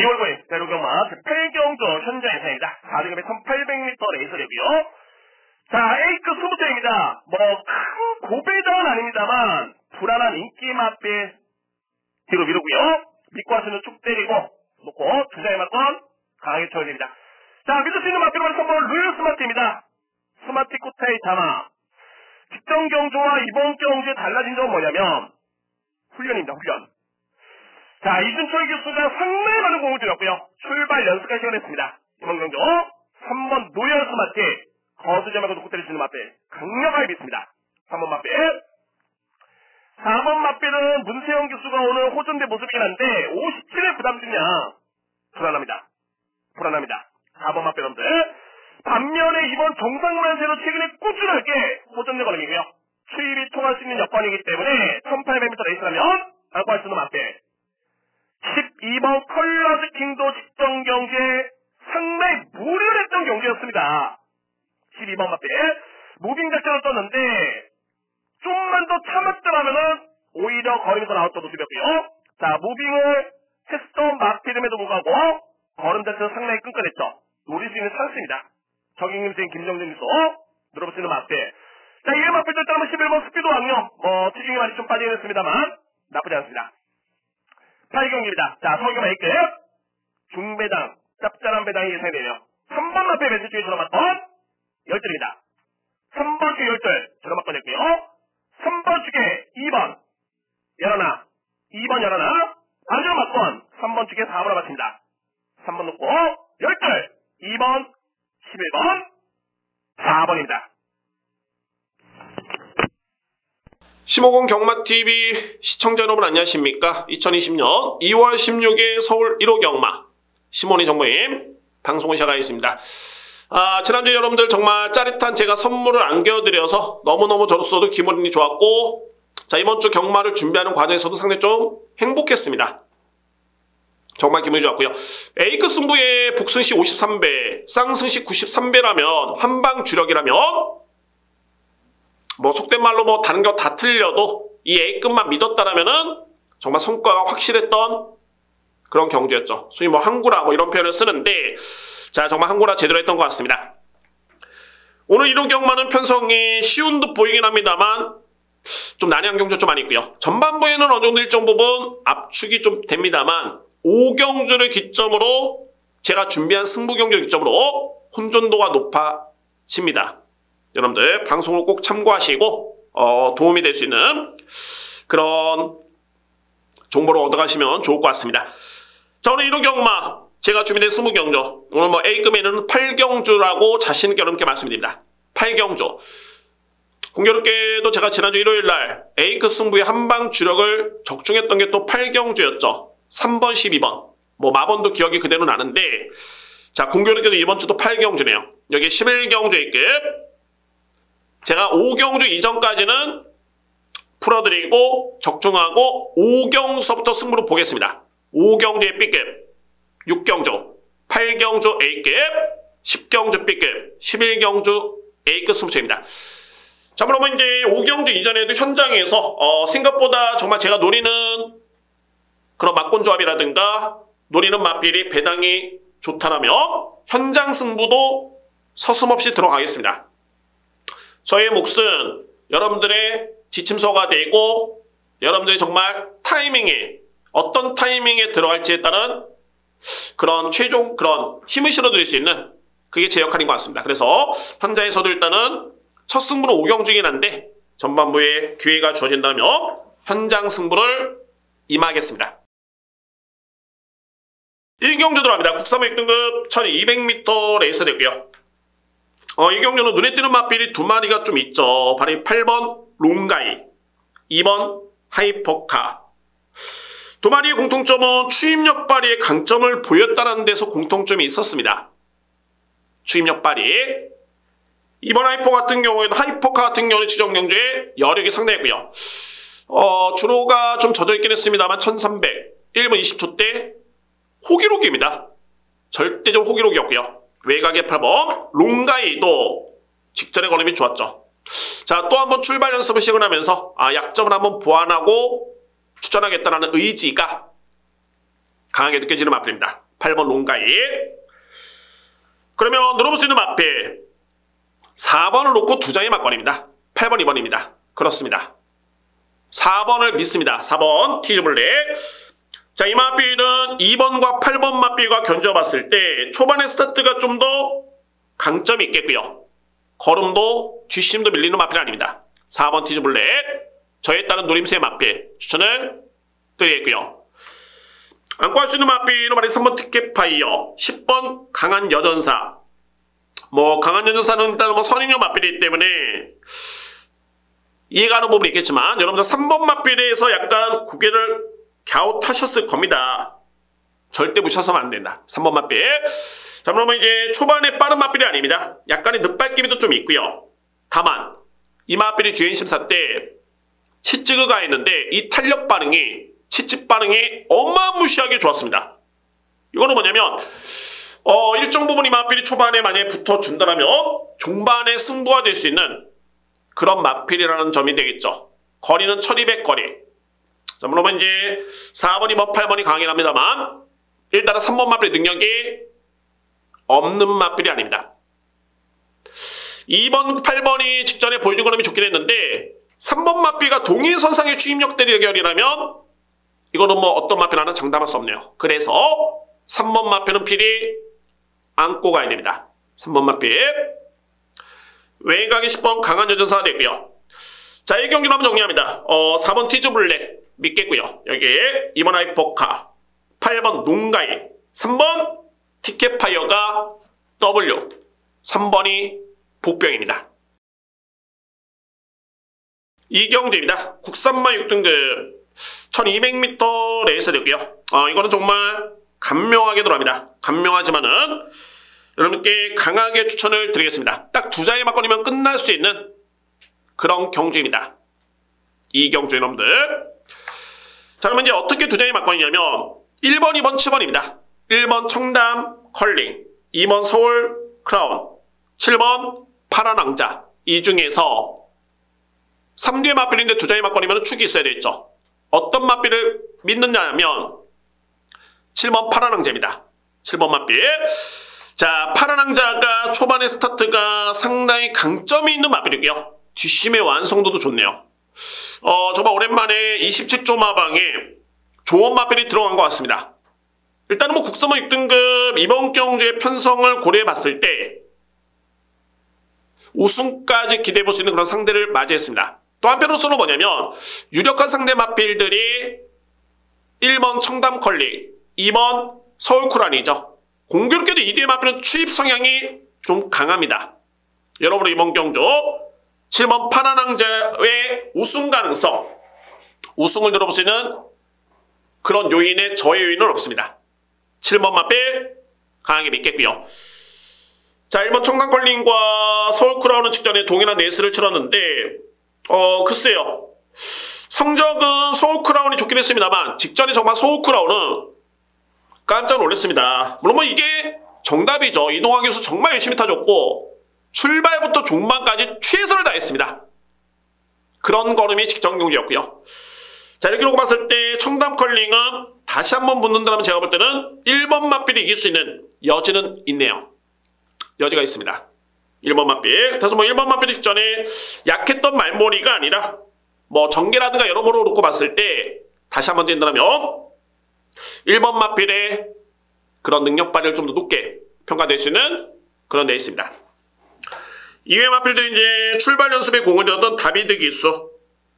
2월 9일 대로경마 제8경주 현장 예상입니다. 4등급의 1800m 레이서되고요. 자, A급 20대입니다. 큰 고배당은 아닙니다만 불안한 인기 맛배 뒤로 미루고요. 믿고 하시는 쭉 때리고 놓고 두 장의 맞건 강하게 쳐야 자, 믿을 수 있는 맛배로 선물 루이얼 스마트입니다. 스마트 코타의 자마. 직전 경주와 이번 경주에 달라진 점은 뭐냐면 훈련입니다. 훈련. 자, 이준철 교수가 상당히 많은 공을 들였고요. 출발 연습까지 시작했습니다. 이번 경주 3번 노열 스마트 거두자마자 놓고 때릴 수 있는 맛배 강력하게 믿습니다. 3번 맛배. 4번 맛배는 문세영 교수가 오늘 호전된 모습이긴 한데 57의 부담 중량 불안합니다. 4번 맛배 놈들. 반면에 이번 정상만세로 최근에 꾸준하게 호전된 걸음이고요. 추입이 통할 수 있는 여건이기 때문에 1800m 레이스라면 안고 할 수 있는 맛배. 12번 컬러즈 킹도 직전 경기에 상당히 무리를 했던 경기였습니다. 12번 맛배. 무빙 작전을 떴는데 좀만 더 참았더라면은 오히려 걸음이 더 나왔던 모습이었고요. 자, 무빙을 했던 맛배름에도 불구하고 걸음 자체는 상당히 끈끈했죠. 노릴 수 있는 찬스입니다. 적임님생 김정준 기수 늘어볼 수 있는 맛배. 자, 이게 맛배 뜰 때는 11번 스피드 왕요. 체중이 많이 좀 빠지긴 했습니다만 나쁘지 않습니다. 8경기입니다. 자, 서울경마 A급 중배당 짭짤한 배당이 예상되네요. 3번 맛배 멘트 쪽에 들어맞던 10줄입니다. 3번 축에 10줄 들어맞건 했고요. 3번 축에 2번 열하나 2번 열하나 안전 맞건 3번 축에 4번을 맞춥니다. 3번 놓고 10줄 2번 11번 4번입니다. 심호공 경마TV 시청자 여러분 안녕하십니까? 2020년 2월 16일 서울 1호 경마 심원희 정모임 방송을 시작하겠습니다. 지난주에 여러분들 정말 짜릿한 제가 선물을 안겨드려서 너무너무 저로서도 기분이 좋았고, 자, 이번주 경마를 준비하는 과정에서도 상당히 좀 행복했습니다. 정말 기분이 좋았고요. A급 승부의 복승시 53배, 쌍승시 93배라면 한방 주력이라면 속된 말로 다른 거 다 틀려도 이 A급만 믿었다라면은 정말 성과가 확실했던 그런 경주였죠. 소위 항구라 이런 표현을 쓰는데, 자, 정말 항구라 제대로 했던 것 같습니다. 오늘 1호 경마는 편성이 쉬운 듯 보이긴 합니다만 좀 난해한 경주 좀 많이 있고요. 전반부에는 어느 정도 일정 부분 압축이 좀 됩니다만 5경주를 기점으로 제가 준비한 승부 경주를 기점으로 혼돈도가 높아집니다. 여러분들 방송을 꼭 참고하시고 도움이 될 수 있는 그런 정보를 얻어가시면 좋을 것 같습니다. 자, 오늘 1호 경마 제가 준비된 20경주, 오늘 A급에는 8경주라고 자신있게 여러분께 말씀드립니다. 8경주. 공교롭게도 제가 지난주 일요일날 A급 승부의 한방 주력을 적중했던 게 또 8경주였죠. 3번, 12번. 마번도 기억이 그대로 나는데, 자, 공교롭게도 이번 주도 8경주네요. 여기 11경주 A급. 제가 5경주 이전까지는 풀어드리고 적중하고 5경주서부터 승부를 보겠습니다. 5경주의 B급, 6경주, 8경주 A급, 10경주 B급, 11경주 A급 승부처입니다. 자, 그러면 이제 5경주 이전에도 현장에서 생각보다 정말 제가 노리는 그런 막곤조합이라든가 노리는 맛비리 배당이 좋다라면 현장 승부도 서슴없이 들어가겠습니다. 저의 몫은 여러분들의 지침서가 되고 여러분들이 정말 타이밍에 어떤 타이밍에 들어갈지에 따른 그런 최종 그런 힘을 실어드릴 수 있는 그게 제 역할인 것 같습니다. 그래서 현장에서도 일단은 첫 승부는 5경주이긴 한데 전반부에 기회가 주어진다면 현장 승부를 임하겠습니다. 1경주 들어갑니다. 국산부 1등급 1200m 레이서 되고요. 이 경주는 눈에 띄는 맛비리 두 마리가 좀 있죠. 바로 8번 롱가이, 2번 하이퍼카. 두 마리의 공통점은 추입력 발휘의 강점을 보였다는 데서 공통점이 있었습니다. 추입력 발휘. 이번 하이퍼카 같은 경우는 지정 경주에 여력이 상당했고요. 주로가 좀 젖어있긴 했습니다만 1300, 1분 20초대 호기록입니다. 절대적으로 호기록이었고요. 외곽의 8번 롱가이도 직전의 걸음이 좋았죠. 자, 또 한번 출발 연습을 시작을 하면서 약점을 한번 보완하고 추천하겠다는 의지가 강하게 느껴지는 마필입니다. 8번 롱가이. 그러면 늘어볼 수 있는 마필 4번을 놓고 두 장의 막걸리입니다. 8번, 2번입니다. 그렇습니다. 4번을 믿습니다. 4번 티즈블랙. 자, 이 마필은 2번과 8번 마필과 견져봤을 때 초반의 스타트가 좀 더 강점이 있겠고요. 걸음도 뒷심도 밀리는 마필 아닙니다. 4번 티즈블랙. 저에 따른 노림수의 마필 추천을 드리겠고요. 안고 할 수 있는 마필은 말이 3번 티켓파이어, 10번 강한 여전사. 강한 여전사는 일단 선인형 마필이기 때문에 이해가는 부분이 있겠지만 여러분들 3번 마필에서 약간 고개를 갸웃하셨을 겁니다. 절대 무시하면 안 된다. 3번 마필. 자, 그러면 이제 초반에 빠른 마필이 아닙니다. 약간의 늦발기미도 좀 있고요. 다만 이 마필이 주행 심사 때 치찌그가 했는데 이 탄력 반응이 치찌 반응이 어마무시하게 좋았습니다. 이거는 뭐냐면 일정 부분 이 마필이 초반에 만약에 붙어준다면 종반에 승부가 될 수 있는 그런 마필이라는 점이 되겠죠. 거리는 1200 거리. 자, 물론 이제 4번, 2번, 8번이 강하긴 합니다만 일단은 3번 마필의 능력이 없는 마필이 아닙니다. 2번, 8번이 직전에 보여준 그림이 좋긴 했는데 3번 마필과 동일선상의 추임력 대결이라면 이거는 어떤 마필 하나 장담할 수 없네요. 그래서 3번 마필은 필히 안고 가야 됩니다. 3번 마필. 외곽이 10번 강한 여전사가 되고요. 자, 1경기로 한번 정리합니다. 4번 티즈블랙 믿겠고요. 여기에 2번 하이퍼카, 8번 농가이, 3번 티켓파이어가 W, 3번이 복병입니다. 2경기입니다. 국산마 6등급 1200m 레이스 되고요. 이거는 정말 간명하게 들어갑니다. 간명하지만은 여러분께 강하게 추천을 드리겠습니다. 딱 두 장의 막걸리면 끝날 수 있는 그런 경주입니다. 이 경주 여러분들. 자, 그러면 이제 어떻게 두 장의 막걸리냐면 1번, 2번, 7번입니다. 1번 청담 컬링, 2번 서울 크라운, 7번 파란 왕자. 이 중에서 3뒤의 마필인데 두 장의 막걸리면 축이 있어야 되겠죠. 어떤 마필을 믿느냐면 7번 파란 왕자입니다. 7번 마필. 자, 파란 왕자가 초반의 스타트가 상당히 강점이 있는 마필이고요. 뒷심의 완성도도 좋네요. 정말 오랜만에 27조 마방에 좋은 마필이 들어간 것 같습니다. 일단은 국산마 6등급 이번 경주의 편성을 고려해봤을 때 우승까지 기대해볼 수 있는 그런 상대를 맞이했습니다. 또 한편으로서는 뭐냐면 유력한 상대 마필들이 1번 청담 컬링, 2번 서울 쿠란이죠. 공교롭게도 2뒤의 마필은 추입 성향이 좀 강합니다. 여러분 이번 경주 7번 파란 왕자의 우승 가능성, 우승을 들어볼 수 있는 그런 요인에 저의 요인은 없습니다. 7번 마필 강하게 믿겠고요. 자, 1번 청담 컬링과 서울 쿠란은 직전에 동일한 레이스를 치렀는데 글쎄요. 성적은 서울 크라운이 좋긴 했습니다만 직전에 정말 서울 크라운은 깜짝 놀랐습니다. 물론 이게 정답이죠. 이동환 교수 정말 열심히 타줬고 출발부터 종반까지 최선을 다했습니다. 그런 걸음이 직전 경기였고요. 자, 이렇게 놓고 봤을 때 청담 컬링은 다시 한번 붙는다면 제가 볼 때는 1번 마필이 이길 수 있는 여지는 있네요. 여지가 있습니다. 1번 마필. 그래서 1번 마필이 직전에 약했던 말머리가 아니라 전개라든가 여러모로 놓고 봤을 때 다시 한번 뛴다면 1번 마필의 그런 능력 발휘를 좀 더 높게 평가될 수 있는 그런 데 있습니다. 이외 마필도 이제 출발 연습에 공을 들었던 다비드 기수,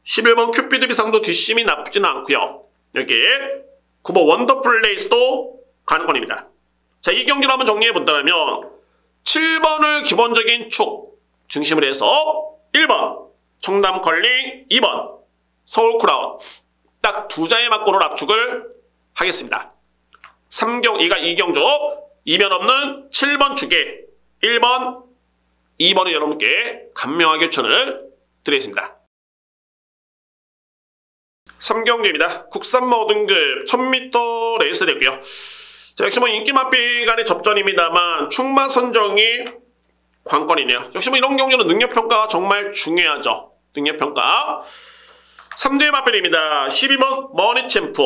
11번 큐피드 비상도 뒷심이 나쁘지는 않고요. 여기에 9번 원더풀 레이스도 가능권입니다. 자, 이 경기를 한번 정리해 본다면 7번을 기본적인 축 중심으로 해서 1번 청담 컬링, 2번 서울 크라운 딱 두 장의 막권을 압축을 하겠습니다. 2경주 이변 없는 7번 축에 1번, 2번은 여러분께 간명하게 추천을 드리겠습니다. 3경주입니다. 국산마 5등급 1000m 레이스 되고요. 자, 역시 인기 마필 간의 접전입니다만 충마 선정이 관건이네요. 역시 이런 경주는 능력평가가 정말 중요하죠. 능력평가. 3대 마필입니다. 12번 머니챔프,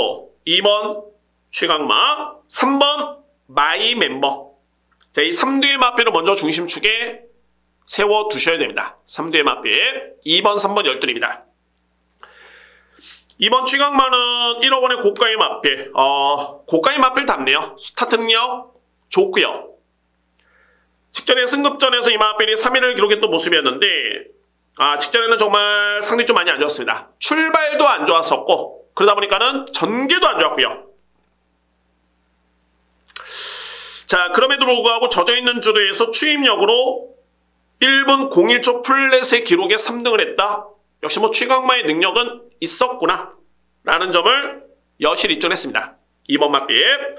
2번 최강마, 3번 마이 멤버. 자, 이 3두의 마필을 먼저 중심축에 세워두셔야 됩니다. 3두의 마필 2번, 3번 열둘입니다. 2번 최강마는 1억 원의 고가의 마필. 고가의 마필 답네요. 스타트 능력 좋고요. 직전에 승급전에서 이 마필이 3위를 기록했던 모습이었는데 직전에는 정말 상당히 좀 많이 안 좋았습니다. 출발도 안 좋았었고 그러다 보니까는 전개도 안 좋았고요. 자, 그럼에도 불구하고 젖어있는 주류에서 추임력으로 1분 01초 플랫의 기록에 3등을 했다. 역시 뭐 최강마의 능력은 있었구나 라는 점을 여실히 입증했습니다. 2번 마필.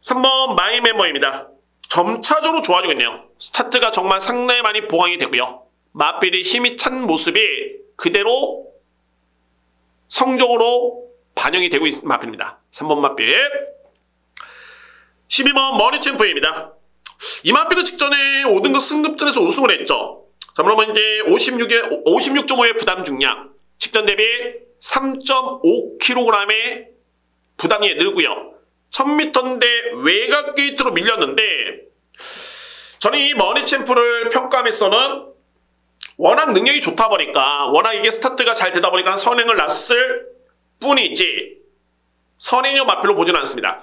3번 마이 멤버입니다. 점차적으로 좋아지고 있네요. 스타트가 정말 상당히 많이 보강이 되고요. 마필이 힘이 찬 모습이 그대로 성적으로 반영이 되고 있는 마필입니다. 3번 마필. 12번 머니챔프입니다. 이 마필은 직전에 5등급 승급전에서 우승을 했죠. 자, 그러면 이제 56.5의 부담 중량. 직전 대비 3.5kg의 부담이 늘고요. 1000m인데 외곽 게이트로 밀렸는데 저는 이 머니챔프를 평가하면서는 워낙 능력이 좋다 보니까 워낙 이게 스타트가 잘 되다 보니까 선행을 났을 뿐이지 선행형 마필로 보지는 않습니다.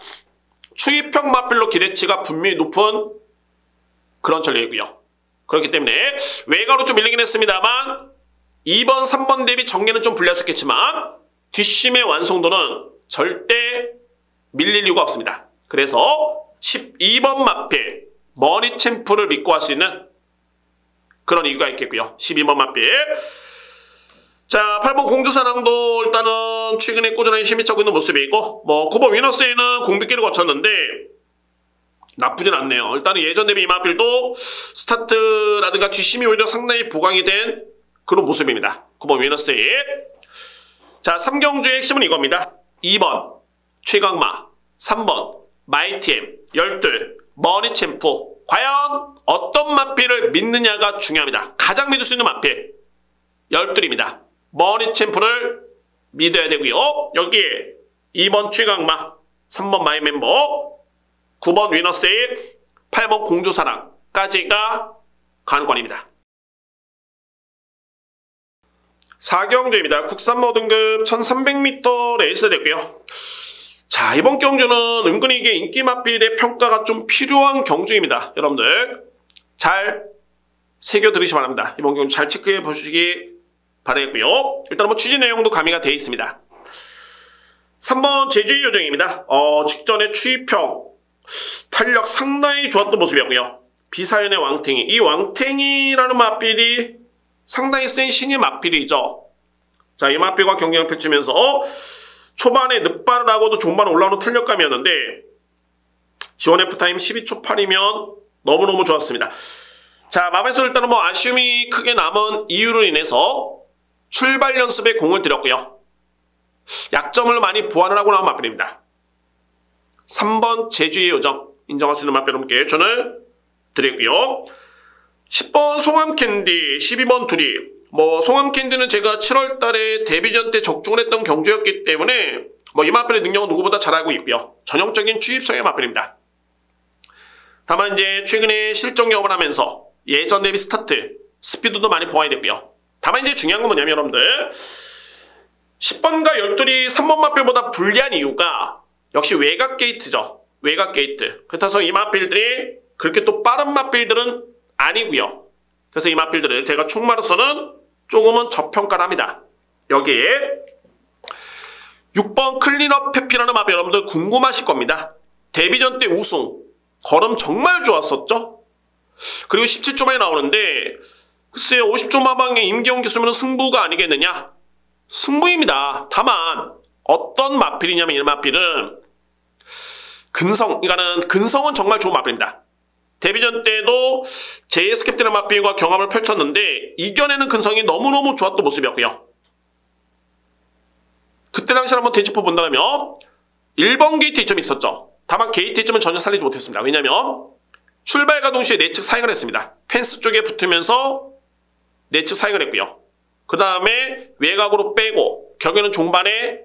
추입형 마필로 기대치가 분명히 높은 그런 전략이고요. 그렇기 때문에 외곽으로 좀 밀리긴 했습니다만 2번, 3번 대비 전개는 좀 불리했었겠지만 뒷심의 완성도는 절대 밀릴 이유가 없습니다. 그래서 12번 마필 머니챔프를 믿고 할 수 있는 그런 이유가 있겠고요. 12번 마필. 자, 8번 공주사랑도 일단은 최근에 꾸준하게 힘이 차고 있는 모습이고 9번 위너스에는 공백기를 거쳤는데 나쁘진 않네요. 일단은 예전 대비 이 마필도 스타트라든가 뒷심이 오히려 상당히 보강이 된 그런 모습입니다. 9번 위너스에. 자, 3경주의 핵심은 이겁니다. 2번 최강마, 3번 마이티엠, 열둘 머니챔프. 과연 어떤 마필을 믿느냐가 중요합니다. 가장 믿을 수 있는 마필 열둘입니다. 머니챔프를 믿어야 되고요. 여기에 2번 최강마, 3번 마이멤버, 9번 위너세일, 8번 공주사랑까지가 관건입니다. 4경주입니다. 국산 모등급 1300m 레이스 됐고요. 자, 이번 경주는 은근히 이게 인기 마필의 평가가 좀 필요한 경주입니다. 여러분들 잘 새겨 들으시기 바랍니다. 이번 경주 잘 체크해 보시기 바라겠고요. 일단 뭐 취지 내용도 가미가 되어 있습니다. 3번 제주의 요정입니다. 직전에 추입형 탄력 상당히 좋았던 모습이었고요. 비사연의 왕탱이. 이 왕탱이라는 마필이 상당히 센 신의 마필이죠. 자, 이 마필과 경쟁을 펼치면서 초반에 늑발을 하고도 종반에 올라오는 탄력감이었는데 지원 F타임 12초 8이면 너무너무 좋았습니다. 자, 맘에서 일단은 뭐 아쉬움이 크게 남은 이유로 인해서 출발 연습에 공을 들였고요. 약점을 많이 보완을 하고 나온 마필입니다. 3번 제주의 요정 인정할 수 있는 마필 여러분께 저는 드리고요. 10번 송암캔디, 12번 둘이. 송암캔디는 제가 7월달에 데뷔전 때 적중을 했던 경주였기 때문에 이 마필의 능력은 누구보다 잘 알고 있고요. 전형적인 추입성의 마필입니다. 다만 이제 최근에 실적 영업을 하면서 예전 대비 스타트, 스피드도 많이 보완이 됐고요. 다만 이제 중요한 건 뭐냐면 여러분들 10번과 12이 3번 마필보다 불리한 이유가 역시 외곽 게이트죠. 외곽 게이트. 그렇다서 이 마필들이 그렇게 또 빠른 마필들은 아니고요. 그래서 이 마필들을 제가 충마로서는 조금은 저평가를 합니다. 여기에 6번 클린업 페피라는 마필 여러분들 궁금하실 겁니다. 데뷔전 때 우승. 걸음 정말 좋았었죠. 그리고 17조 만에 나오는데 글쎄요 50조 마방의 임기용 기수면 승부가 아니겠느냐. 승부입니다. 다만 어떤 마필이냐면 이 마필은 그러니까는 근성은 정말 좋은 마필입니다. 데뷔전 때도 JS 캡틴의 마필과 경합을 펼쳤는데 이겨내는 근성이 너무너무 좋았던 모습이었고요. 그때 당시를 한번 되짚어 본다면 1번 게이트 이점이 있었죠. 다만 게이트 이점은 전혀 살리지 못했습니다. 왜냐하면 출발과 동시에 내측 사행을 했습니다. 펜스 쪽에 붙으면서 내측 사행을 했고요. 그 다음에 외곽으로 빼고 결국에는 종반에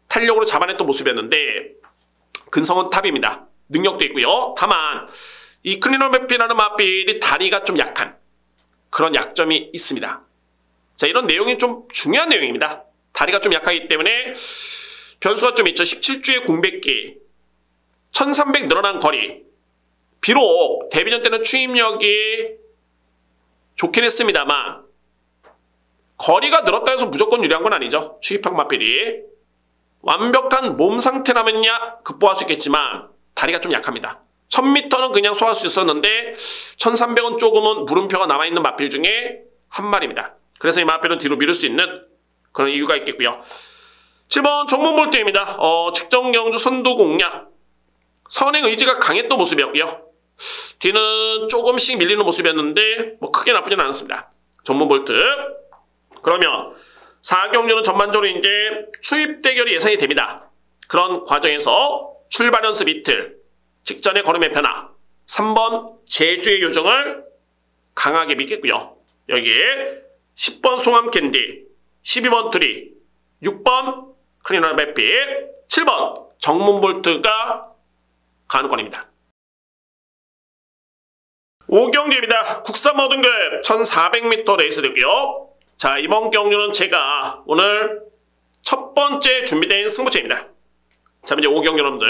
탄력으로 잡아냈던 모습이었는데 근성은 탑입니다. 능력도 있고요. 다만 이 클리너 배필이라는 마필이 다리가 좀 약한 그런 약점이 있습니다. 자, 이런 내용이 좀 중요한 내용입니다. 다리가 좀 약하기 때문에 변수가 좀 있죠. 17주의 공백기, 1300 늘어난 거리. 비록 데뷔전 때는 추임력이 좋긴 했습니다만 거리가 늘었다 해서 무조건 유리한 건 아니죠. 추입형 마필이. 완벽한 몸 상태라면야 극복할 수 있겠지만 다리가 좀 약합니다. 1000m는 그냥 소화할 수 있었는데 1300은 조금은 물음표가 남아있는 마필 중에 한 마리입니다. 그래서 이 마필은 뒤로 미룰 수 있는 그런 이유가 있겠고요. 7번 정문볼트입니다. 측정 경주 선두 공략. 선행 의지가 강했던 모습이었고요. 뒤는 조금씩 밀리는 모습이었는데 뭐 크게 나쁘진 않았습니다. 정문볼트. 그러면 4경주는 전반적으로 이제 추입 대결이 예상이 됩니다. 그런 과정에서 출발 연습 이틀, 직전의 걸음의 변화, 3번 제주의 요정을 강하게 믿겠고요. 여기에 10번 송암 캔디, 12번 트리, 6번 클리너 배필, 7번 정문볼트가 가능권입니다. 5경주입니다. 국산 모든급 1400m 레이스 되고요. 자, 이번 경주는 제가 오늘 첫 번째 준비된 승부처입니다. 자, 이제 5경주 여러분들.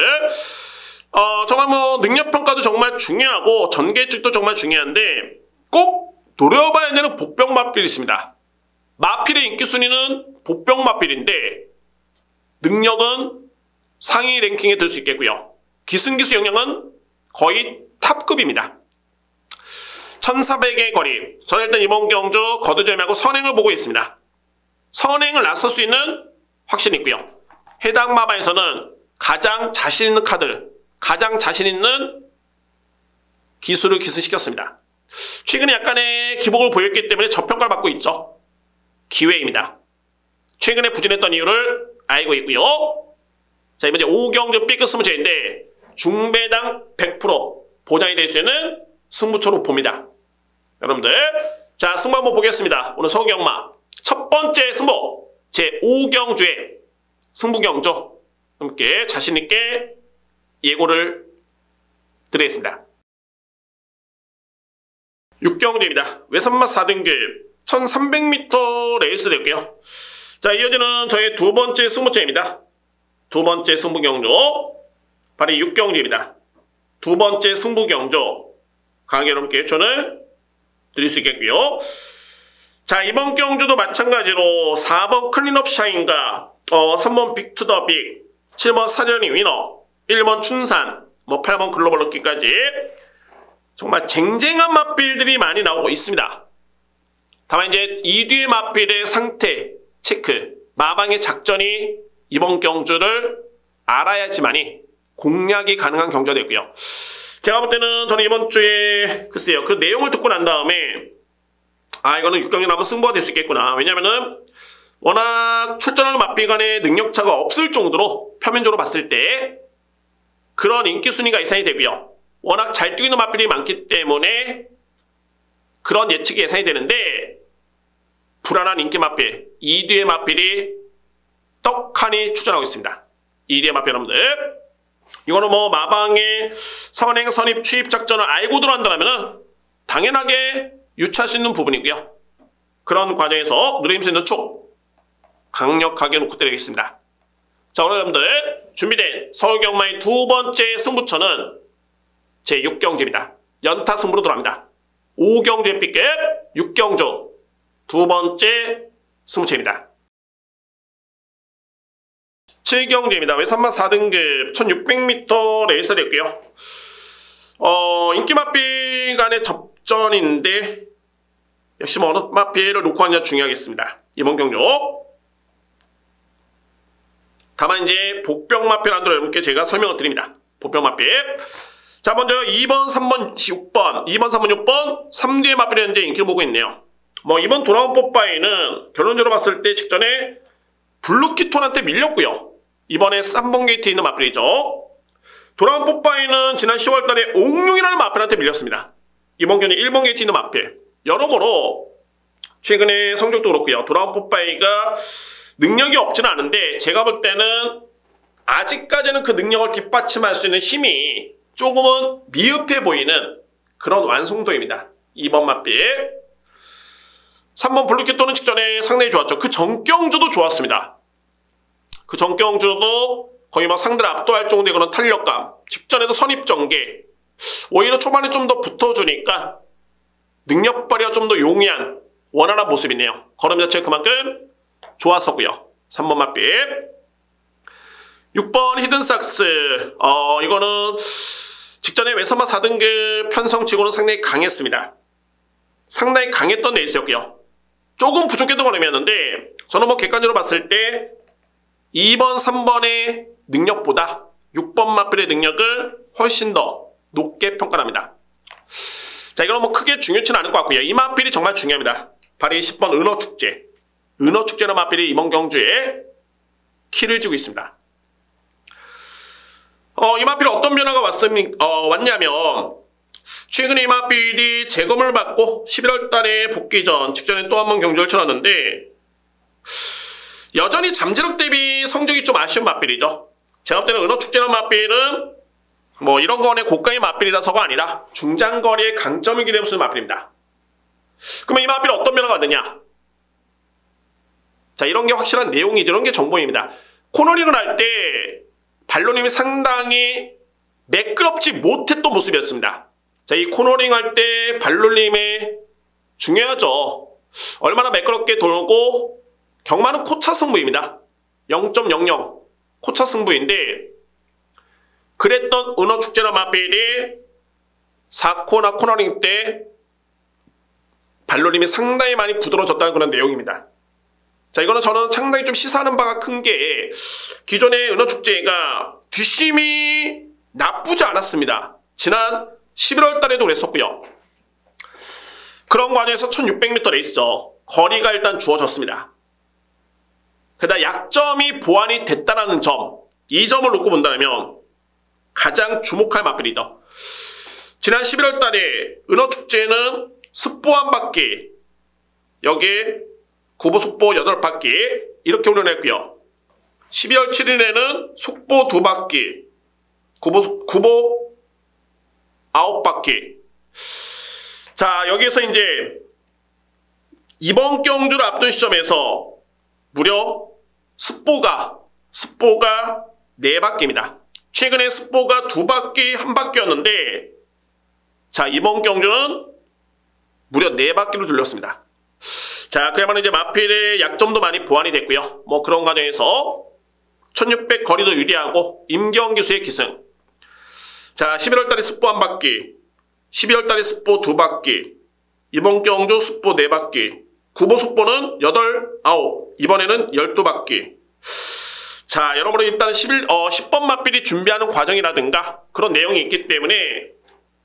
정말 뭐 능력평가도 정말 중요하고 전개측도 정말 중요한데 꼭 노려봐야 되는 복병 마필이 있습니다. 마필의 인기 순위는 복병 마필인데 능력은 상위 랭킹에 들 수 있겠고요. 기승기수 역량은 거의 탑급입니다. 1400의 거리. 저는 일단 이번 경주 거두절미하고 선행을 보고 있습니다. 선행을 나설 수 있는 확신이 있고요. 해당 마바에서는 가장 자신 있는 카드를, 가장 자신 있는 기술을 기승시켰습니다. 최근에 약간의 기복을 보였기 때문에 저평가를 받고 있죠. 기회입니다. 최근에 부진했던 이유를 알고 있고요. 자, 이번에 5경주 B급 승부처인데 중배당 100% 보장이 될 수 있는 승부처로 봅니다. 여러분들, 자, 승부 한번 보겠습니다. 오늘 서경마 첫 번째 승부 제5경주의 승부경주 함께 자신있게 예고를 드리겠습니다. 6경주입니다. 외선마 4등급 1300m 레이스 됐고요. 자, 이어지는 저의 두 번째 승부처입니다. 두 번째 승부경주 바로 6경주입니다. 두 번째 승부경주 강하게 여러분께 추천을 드릴 수 있겠고요. 자, 이번 경주도 마찬가지로 4번 클린업 샤인과 3번 빅 투 더 빅, 7번 사전이 위너, 1번 춘산, 8번 글로벌 럭키까지 정말 쟁쟁한 맛빌들이 많이 나오고 있습니다. 다만 이제 2뒤의 맛빌의 상태 체크, 마방의 작전이 이번 경주를 알아야지만이 공략이 가능한 경주가 되고요. 제가 볼 때는 저는 이번 주에 글쎄요, 그 내용을 듣고 난 다음에 이거는 6경주 남은 승부가 될 수 있겠구나. 왜냐면은 워낙 출전하는 맛빌 간의 능력차가 없을 정도로 표면적으로 봤을 때 그런 인기 순위가 예상이 되고요. 워낙 잘 뛰고 있는 맛빌이 많기 때문에 그런 예측이 예상이 되는데 불안한 인기 맛빌, 2뒤의 맛빌이 떡하니 추전하고 있습니다. 2뒤의 맛빌 여러분들, 이거는 뭐 마방의 선행, 선입, 추입 작전을 알고 들어간다면 당연하게 유추할 수 있는 부분이고요. 그런 과정에서 누릴 수 있는 촉 강력하게 놓고 때리겠습니다. 자, 오늘 여러분들 준비된 서울경마의 두 번째 승부처는 제6경주입니다. 연타 승부로 들어갑니다. 5경주의 B급 6경주 두 번째 승부처입니다. 7경주입니다. 외산마 4등급 1600m 레이스 됐고요. 인기 맛빌 간의 접전인데 역시 뭐 어느 맛빌을 놓고 하느냐 중요하겠습니다. 이번 경주. 다만 이제 복병 맛빌 안으로 여러분께 제가 설명을 드립니다. 복병 맛빌. 자, 먼저 2번, 3번, 6번, 2번, 3번, 6번 3뒤의 맛빌이 현재 인기를 보고 있네요. 뭐 이번 돌아온 뽀빠이는 결론적으로 봤을 때 직전에 블루키톤한테 밀렸고요. 이번에 3번 게이트에 있는 맛빌이죠. 돌아온 뽀빠이는 지난 10월달에 옥룡이라는 맛빌한테 밀렸습니다. 이번 경기 1번 게이트에 있는 맛빌. 여러모로 최근에 성적도 그렇고요. 돌아온 뽀빠이가 능력이 없지는 않은데 제가 볼 때는 아직까지는 그 능력을 뒷받침할 수 있는 힘이 조금은 미흡해 보이는 그런 완성도입니다. 2번 맞빌. 3번 블루키토는 직전에 상당히 좋았죠. 그 전경주도 좋았습니다. 그 전경주도 거의 막 상대를 압도할 정도의 그런 탄력감, 직전에도 선입전개, 오히려 초반에 좀 더 붙어주니까 능력 발휘가 좀 더 용이한 원활한 모습이네요. 걸음 자체가 그만큼 좋았었고요. 3번 맞빗. 6번 히든삭스. 이거는 직전에 외선마 4등급 편성치고는 상당히 강했습니다. 상당히 강했던 레이스였고요. 조금 부족했던 걸음이었는데 저는 뭐 객관적으로 봤을 때 2번, 3번의 능력보다 6번 맞빌의 능력을 훨씬 더 높게 평가합니다. 자, 이거는 뭐 크게 중요치는 않을 것 같고요. 이 맞빌이 정말 중요합니다. 바로 10번 은어축제. 은어축제라는 맞빌이 이번 경주에 키를 쥐고 있습니다. 이 맞빌이 어떤 변화가 왔냐면 최근에 이 맞빌이 재검을 받고 11월 달에 복귀 전 직전에 또 한 번 경주를 치렀는데 여전히 잠재력 대비 성적이 좀 아쉬운 맞빌이죠. 제가 볼 때는 은어축제라는 맞빌은 뭐 이런 거에 고가의 맞빌이라서가 아니라 중장거리의 강점을 기대할 수 있는 맞빌입니다. 그러면 이 맞빌이 어떤 변화가 왔느냐? 자, 이런 게 확실한 내용이죠. 이런 게 정보입니다. 코너링을 할 때 발로님이 상당히 매끄럽지 못했던 모습이었습니다. 자, 이 코너링 할 때 발로님의 중요하죠. 얼마나 매끄럽게 돌고 경마는 코차 승부입니다. 0.00 코차 승부인데 그랬던 은어축제나 맞빌이 4코나 코너링 때 발로님이 상당히 많이 부드러워졌다는 그런 내용입니다. 자, 이거는 저는 상당히 좀 시사하는 바가 큰 게 기존의 은어축제가 뒷심이 나쁘지 않았습니다. 지난 11월 달에도 그랬었고요. 그런 과정에서 1600m 레이스죠. 거리가 일단 주어졌습니다. 게다가 약점이 보완이 됐다는 점, 이 점을 놓고 본다면 가장 주목할 맞빌이죠. 지난 11월 달에 은어축제는 습보 한 바퀴, 여기에 구보 속보 8바퀴 이렇게 운영했고요. 12월 7일에는 속보 2바퀴, 구보 9바퀴. 자, 여기에서 이제 이번 경주를 앞둔 시점에서 무려 습보가 4바퀴입니다. 최근에 습보가 2바퀴, 1바퀴였는데 자, 이번 경주는 무려 4바퀴로 돌렸습니다. 자, 그야말로 이제 맞빌의 약점도 많이 보완이 됐고요. 뭐 그런 과정에서 1600 거리도 유리하고 임경기수의 기승. 자, 11월 달에 습보 1바퀴, 12월 달에 습보 2바퀴, 이번 경주 습보 4바퀴, 구보 속보는 8, 9, 이번에는 12바퀴. 자, 여러분은 일단 10번 맞빌이 준비하는 과정이라든가 그런 내용이 있기 때문에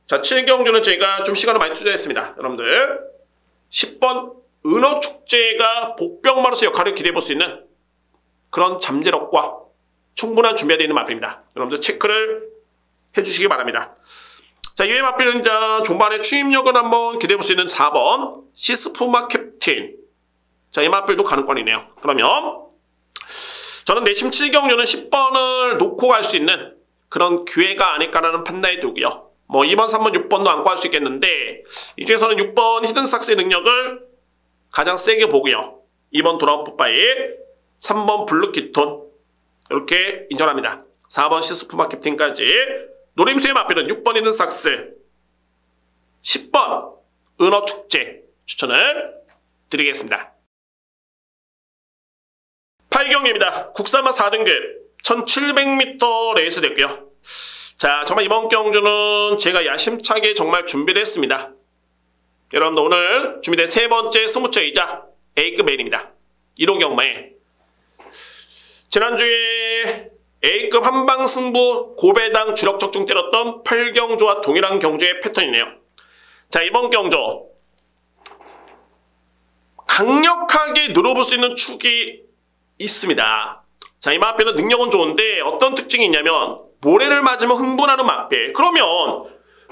자, 7경주는 저희가 좀 시간을 많이 투자했습니다. 여러분들 10번 은어축제가 복병마로서 역할을 기대해볼 수 있는 그런 잠재력과 충분한 준비가 되어 있는 맞빌입니다. 여러분들 체크를 해주시기 바랍니다. 자, 이외의 맞빌은 종반의 추임력을 한번 기대해볼 수 있는 4번 시스푸마 캡틴. 자, 이 맞빌도 가능권이네요. 그러면 저는 내심 7경주는 10번을 놓고 갈 수 있는 그런 기회가 아닐까라는 판단이 들고요. 뭐 2번, 3번, 6번도 안고 할 수 있겠는데 이 중에서는 6번 히든삭스의 능력을 가장 세게 보고요. 2번 도라운 풋바이, 3번 블루키톤 이렇게 인정합니다. 4번 시스푸마 캡틴까지 노림수의 맞빌은 6번 히든삭스, 10번 은어축제 추천을 드리겠습니다. 8경기입니다. 국산마 4등급 1700m 레이스 됐고요. 자, 정말 이번 경주는 제가 야심차게 정말 준비를 했습니다. 여러분들 오늘 준비된 세 번째 스무처이자 A급 메인입니다. 1호 경마에 지난주에 A급 한방승부 고배당 주력 적중 때렸던 8경주와 동일한 경주의 패턴이네요. 자, 이번 경주 강력하게 늘어볼 수 있는 축이 있습니다. 자, 이 맞빌은 능력은 좋은데 어떤 특징이 있냐면 모래를 맞으면 흥분하는 맞빌. 그러면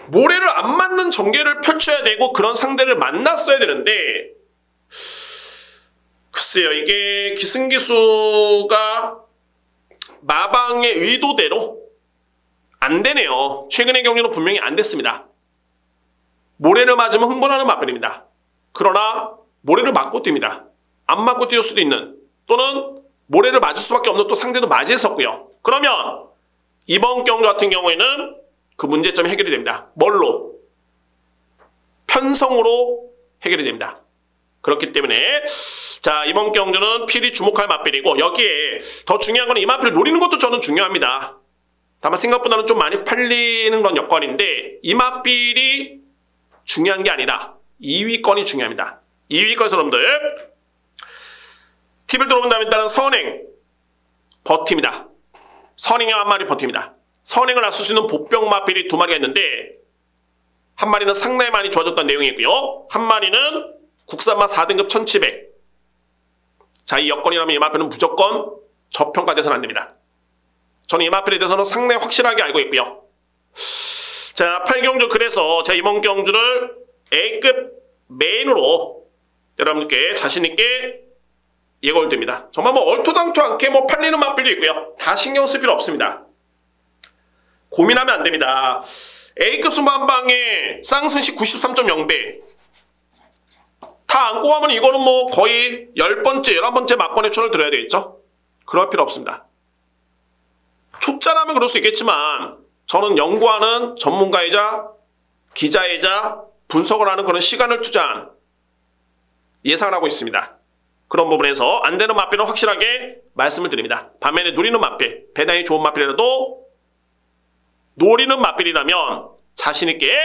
모래를 안 맞는 전개를 펼쳐야 되고 그런 상대를 만났어야 되는데 글쎄요, 이게 기승기수가 마방의 의도대로 안 되네요. 최근의 경기는 분명히 안 됐습니다. 모래를 맞으면 흥분하는 맞벌입니다. 그러나 모래를 맞고 뜁니다. 안 맞고 뛸 수도 있는, 또는 모래를 맞을 수밖에 없는 또 상대도 맞이했었고요. 그러면 이번 경주 같은 경우에는 그 문제점이 해결이 됩니다. 뭘로? 편성으로 해결이 됩니다. 그렇기 때문에 자, 이번 경주는 필히 주목할 맞벌이고, 여기에 더 중요한 건 이 맞벌을 노리는 것도 저는 중요합니다. 다만 생각보다는 좀 많이 팔리는 그런 여건인데, 이 맞벌이 중요한 게 아니라 2위권이 중요합니다. 2위권 여러분들 팁을 들어본다면 일단은 선행 버팁니다. 선행이 한 마리 버팁니다. 선행을 나설 수 있는 보병 맞벌이 2마리가 있는데, 한 마리는 상당히 많이 좋아졌다는 내용이고요. 한 마리는 국산맛 4등급 1700. 자, 이 여건이라면 이 마필은 무조건 저평가돼서는 안 됩니다. 저는 이 마필에 대해서는 상당히 확실하게 알고 있고요. 자, 8경주, 그래서 제가 이번 경주를 A급 메인으로 여러분께 자신있게 예고를 드립니다. 정말 뭐 얼토당토 않게 뭐 팔리는 마필도 있고요. 다 신경 쓸 필요 없습니다. 고민하면 안 됩니다. A급 승부한방에 쌍승시 93.0배. 다 안고 가면 이거는 뭐 거의 10번째, 11번째 막권의 초를 들어야 되겠죠? 그럴 필요 없습니다. 초짜라면 그럴 수 있겠지만, 저는 연구하는 전문가이자 기자이자 분석을 하는 그런 시간을 투자한 예상을 하고 있습니다. 그런 부분에서 안 되는 맛배는 확실하게 말씀을 드립니다. 반면에 노리는 맛배, 배당이 좋은 맛배라도 노리는 맛배이라면 자신있게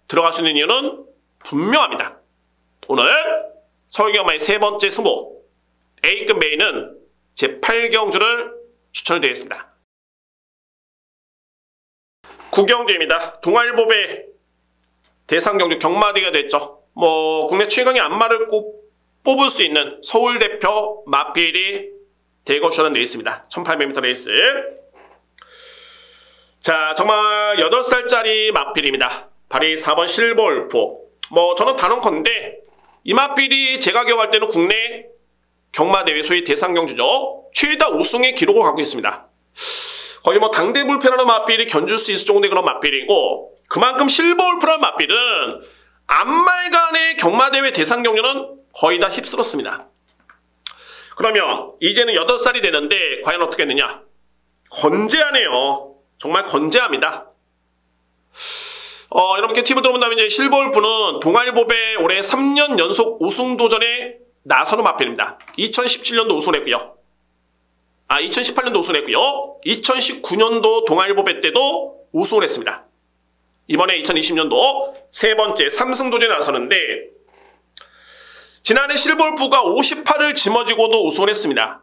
들어갈 수 있는 이유는 분명합니다. 오늘 서울경마의 3번째 승부 A급 메인은 제8경주를 추천드리겠습니다. 9경주입니다. 동아일보배 대상경주 경마대가 됐죠. 뭐 국내 최강의 안마를 꼭 뽑을 수 있는 서울대표 마필이 대거쇼는 레이스입니다. 1800m 레이스. 자, 정말 8살짜리 마필입니다. 발이 4번 실버울프. 뭐 저는 단언컨대 이 마필이 제가 기억할 때는 국내 경마대회 소위 대상경주죠. 최다 우승의 기록을 갖고 있습니다. 거의 뭐 당대불패라는 마필이 견줄 수 있을 정도의 그런 마필이고, 그만큼 실버울프라는 마필은 안말간의 경마대회 대상경주는 거의 다 휩쓸었습니다. 그러면 이제는 8살이 되는데 과연 어떻게 했느냐? 건재하네요. 정말 건재합니다. 이렇게 팁을 들어본다면 이제 실버울프는 동아일보배 올해 3년 연속 우승 도전에 나서는 마필입니다. 2017년도 우승했고요. 2018년도 우승했고요. 2019년도 동아일보배 때도 우승을 했습니다. 이번에 2020년도 3번째 3승 도전에 나서는데, 지난해 실버울프가 58을 짊어지고도 우승을 했습니다.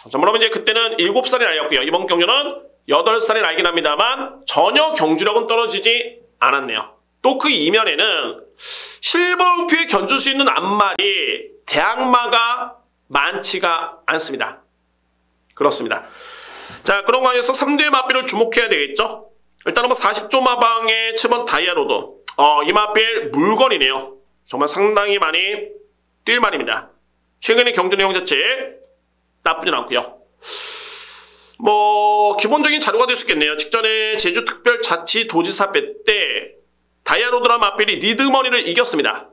자, 그러면 이제 그때는 7살이 나이였고요. 이번 경주는 8살이 나이긴 합니다만 전혀 경주력은 떨어지지 않았네요. 또 그 이면에는 실버울프에 견줄 수 있는 안말이 대항마가 많지가 않습니다. 그렇습니다. 자, 그런 관계에서 3대 마필을 주목해야 되겠죠. 일단은 뭐 40조 마방의 7번 다이아로드. 이 마필 물건이네요. 정말 상당히 많이 뛸 말입니다. 최근의 경주 내용 자체 나쁘진 않고요. 뭐 기본적인 자료가 될 수 있겠네요. 직전에 제주특별자치도지사배 때 다이아로드라 마필이 리드머니를 이겼습니다.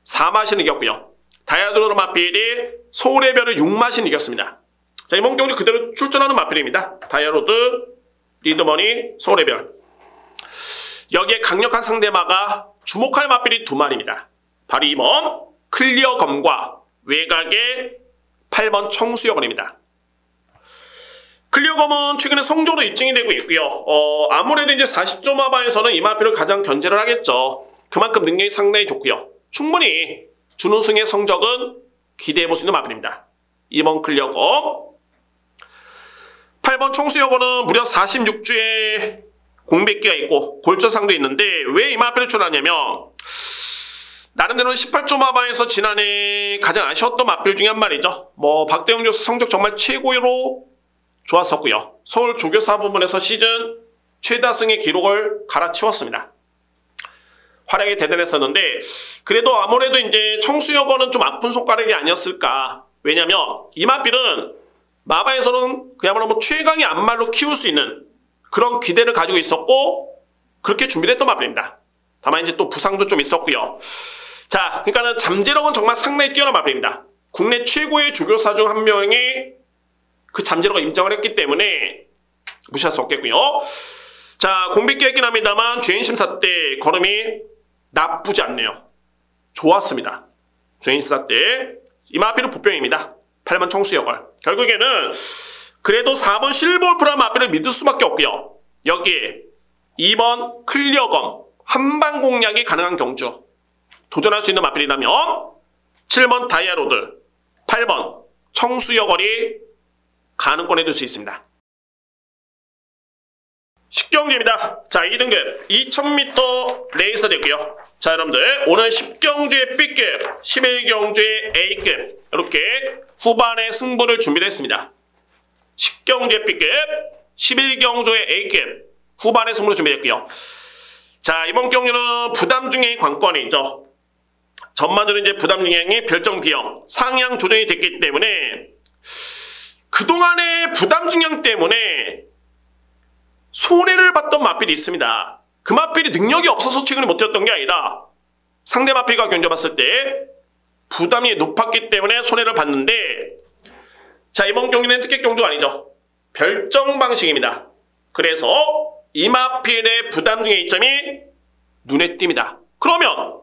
4마신 이겼고요. 다이아로드라 마필이 서울의 별을 6마신 이겼습니다. 자, 이번 경주 그대로 출전하는 마필입니다. 다이아로드, 리드머니, 서울의 별. 여기에 강력한 상대마가 주목할 마필이 2마리입니다. 바로 2번 클리어검과 외곽의 8번 청수여건입니다. 클리어검은 최근에 성적으로 입증이 되고 있고요. 아무래도 이제 40조 마바에서는 이 마필을 가장 견제를 하겠죠. 그만큼 능력이 상당히 좋고요. 충분히 준우승의 성적은 기대해볼 수 있는 마필입니다. 2번 클리어검. 8번 청수여건은 무려 46주의 공백기가 있고 골절상도 있는데, 왜 이 마필을 출하냐면 나름대로 18조 마바에서 지난해 가장 아쉬웠던 마필 중에 한 마리죠. 뭐 박대영 교수 성적 정말 최고로 좋았었고요. 서울 조교사 부분에서 시즌 최다승의 기록을 갈아치웠습니다. 활약이 대단했었는데, 그래도 아무래도 이제 청수여건은 좀 아픈 손가락이 아니었을까. 왜냐면 이 마필은 마바에서는 그야말로 뭐 최강의 안말로 키울 수 있는 그런 기대를 가지고 있었고 그렇게 준비를 했던 마필입니다. 다만 이제 또 부상도 좀 있었고요. 자, 그러니까는 잠재력은 정말 상당히 뛰어난 마필입니다. 국내 최고의 조교사 중 한 명이 그 잠재력을 인정을 했기 때문에 무시할 수 없겠고요. 자, 공백기 있긴 합니다만 주행심사 때 걸음이 나쁘지 않네요. 좋았습니다. 주행심사 때 이 마필은 보병입니다. 8번 청수역을. 결국에는 그래도 4번 실볼프라는 마필을 믿을 수밖에 없고요. 여기에 2번 클리어검 한방 공략이 가능한 경주 도전할 수 있는 마필이라면 7번 다이아로드 8번 청수여걸이 가능권에 들 수 있습니다. 10경주입니다. 자, 2등급 2000m 레이서 되고요. 자, 여러분들 오늘 10경주의 B급 11경주의 A급 이렇게 후반에 승부를 준비를 했습니다. 10경주의 B급 11경주의 A급 후반에 승부를 준비했고요. 자, 이번 경주는 부담중행이 관건이죠. 전반전은 이제 부담중행이 별정 비용 상향 조정이 됐기 때문에 그동안의 부담중행 때문에 손해를 봤던 마필이 있습니다. 그 마필이 능력이 없어서 최근에 못 뛰었던 게 아니라 상대 마필과 견뎌봤을 때 부담이 높았기 때문에 손해를 봤는데, 자, 이번 경기는 특혜 경주가 아니죠. 별정 방식입니다. 그래서 이 마필의 부담 중의 이점이 눈에 띕니다. 그러면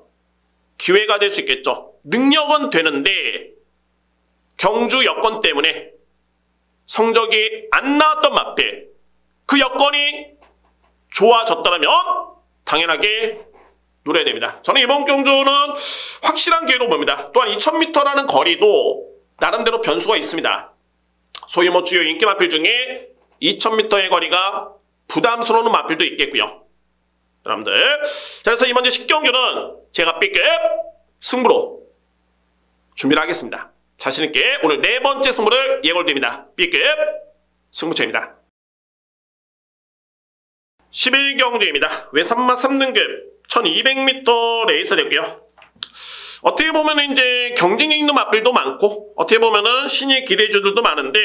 기회가 될 수 있겠죠. 능력은 되는데 경주 여건 때문에 성적이 안 나왔던 마필, 그 여건이 좋아졌다면 당연하게 노려야 됩니다. 저는 이번 경주는 확실한 기회로 봅니다. 또한 2000m라는 거리도 나름대로 변수가 있습니다. 소위 뭐 주요 인기 마필 중에 2000m의 거리가 부담스러운 마필도 있겠고요. 여러분들, 자, 그래서 이번 10경주는 제가 B급 승부로 준비를 하겠습니다. 자신있게 오늘 네 번째 승부를 예고드립니다. B급 승부처입니다. 11경주입니다. 외산마 3등급 1200m 레이서 됐고요. 어떻게 보면 이제 경쟁력 있는 마필도 많고 어떻게 보면은 신의 기대주들도 많은데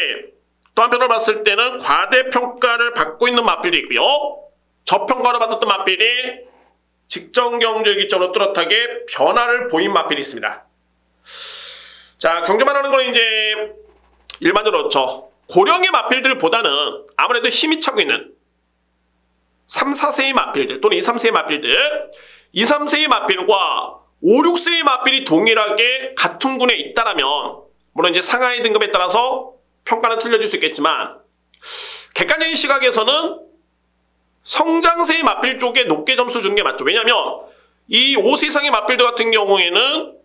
또 한편으로 봤을 때는 과대평가를 받고 있는 마필도 있고요. 저평가를 받았던 마필이 직전 경주 기점으로 뚜렷하게 변화를 보인 마필이 있습니다. 자, 경주만 하는 건 이제 일반적으로 그렇죠. 고령의 마필들보다는 아무래도 힘이 차고 있는 3, 4세의 마필들 또는 2, 3세의 마필들, 2, 3세의 마필과 5, 6세의 마필이 동일하게 같은 군에 있다라면 물론 이제 상하이 등급에 따라서 평가는 틀려질 수 있겠지만 객관적인 시각에서는 성장세의 마필 쪽에 높게 점수 주는 게 맞죠. 왜냐하면 이 5세 이상의 마필들 같은 경우에는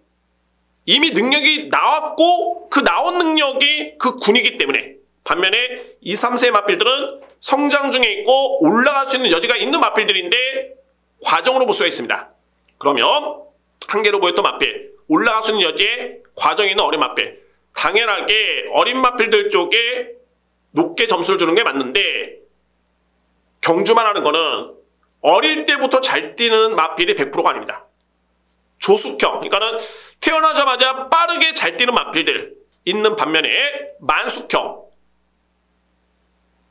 이미 능력이 나왔고 그 나온 능력이 그 군이기 때문에, 반면에 2, 3세의 마필들은 성장 중에 있고 올라갈 수 있는 여지가 있는 마필들인데 과정으로 볼 수가 있습니다. 그러면 한계로 보였던 마필, 올라갈 수 있는 여지에 과정에 있는 어린 마필, 당연하게 어린 마필들 쪽에 높게 점수를 주는 게 맞는데 경주만 하는 거는 어릴 때부터 잘 뛰는 마필이 100%가 아닙니다. 조숙형, 그러니까는 태어나자마자 빠르게 잘 뛰는 마필들 있는 반면에 만숙형,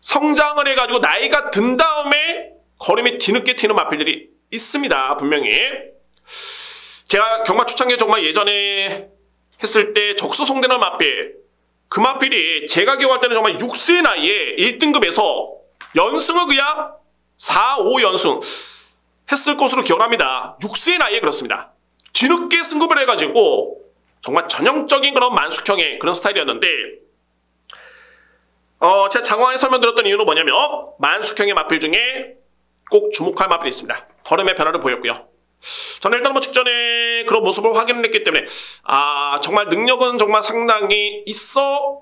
성장을 해가지고 나이가 든 다음에 걸음이 뒤늦게 튀는 마필들이 있습니다. 분명히. 제가 경마 초창기에 정말 예전에 했을 때 적수송대는 마필, 그 마필이 제가 기억할 때는 정말 6세 나이에 1등급에서 연승을 그야 4, 5연승 했을 것으로 기억합니다. 6세 나이에 그렇습니다. 뒤늦게 승급을 해가지고 정말 전형적인 그런 만숙형의 그런 스타일이었는데 제가 장황하게 설명드렸던 이유는 뭐냐면 만숙형의 마필 중에 꼭 주목할 마필이 있습니다. 걸음의 변화를 보였고요. 저는 일단 뭐 직전에 그런 모습을 확인했기 때문에 정말 능력은 정말 상당히 있어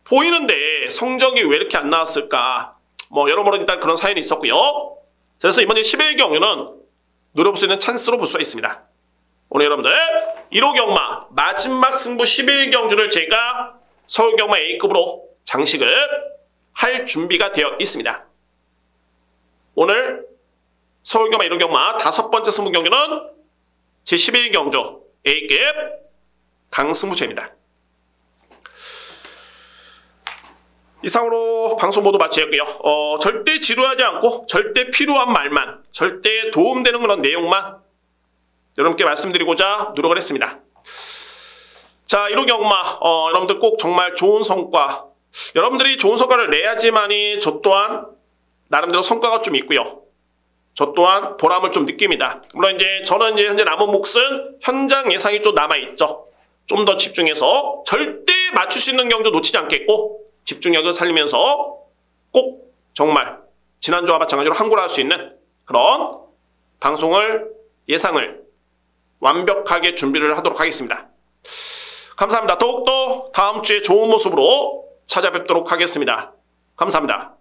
보이는데 성적이 왜 이렇게 안 나왔을까, 뭐 여러모로 일단 그런 사연이 있었고요. 그래서 이번에 11경주는 노려볼 수 있는 찬스로 볼 수가 있습니다. 오늘 여러분들 1호 경마 마지막 승부 11경주를 제가 서울경마 A급으로 장식을 할 준비가 되어 있습니다. 오늘 서울경마 1호 경마 5번째 승부 경주는 제11경주 A급 강승부처입니다. 이상으로 방송 모두 마치겠고요. 절대 지루하지 않고 절대 필요한 말만, 절대 도움되는 그런 내용만 여러분께 말씀드리고자 노력을 했습니다. 자, 1호기 엄마, 여러분들 꼭 정말 좋은 성과, 여러분들이 좋은 성과를 내야지만이 저 또한 나름대로 성과가 좀 있고요. 저 또한 보람을 좀 느낍니다. 물론 저는 현재 남은 몫은 현장 예상이 좀 남아있죠. 좀 더 집중해서 절대 맞출 수 있는 경주 놓치지 않겠고, 집중력을 살리면서 꼭 정말 지난주와 마찬가지로 항구를 할 수 있는 그런 방송을, 예상을 완벽하게 준비를 하도록 하겠습니다. 감사합니다. 더욱더 다음 주에 좋은 모습으로 찾아뵙도록 하겠습니다. 감사합니다.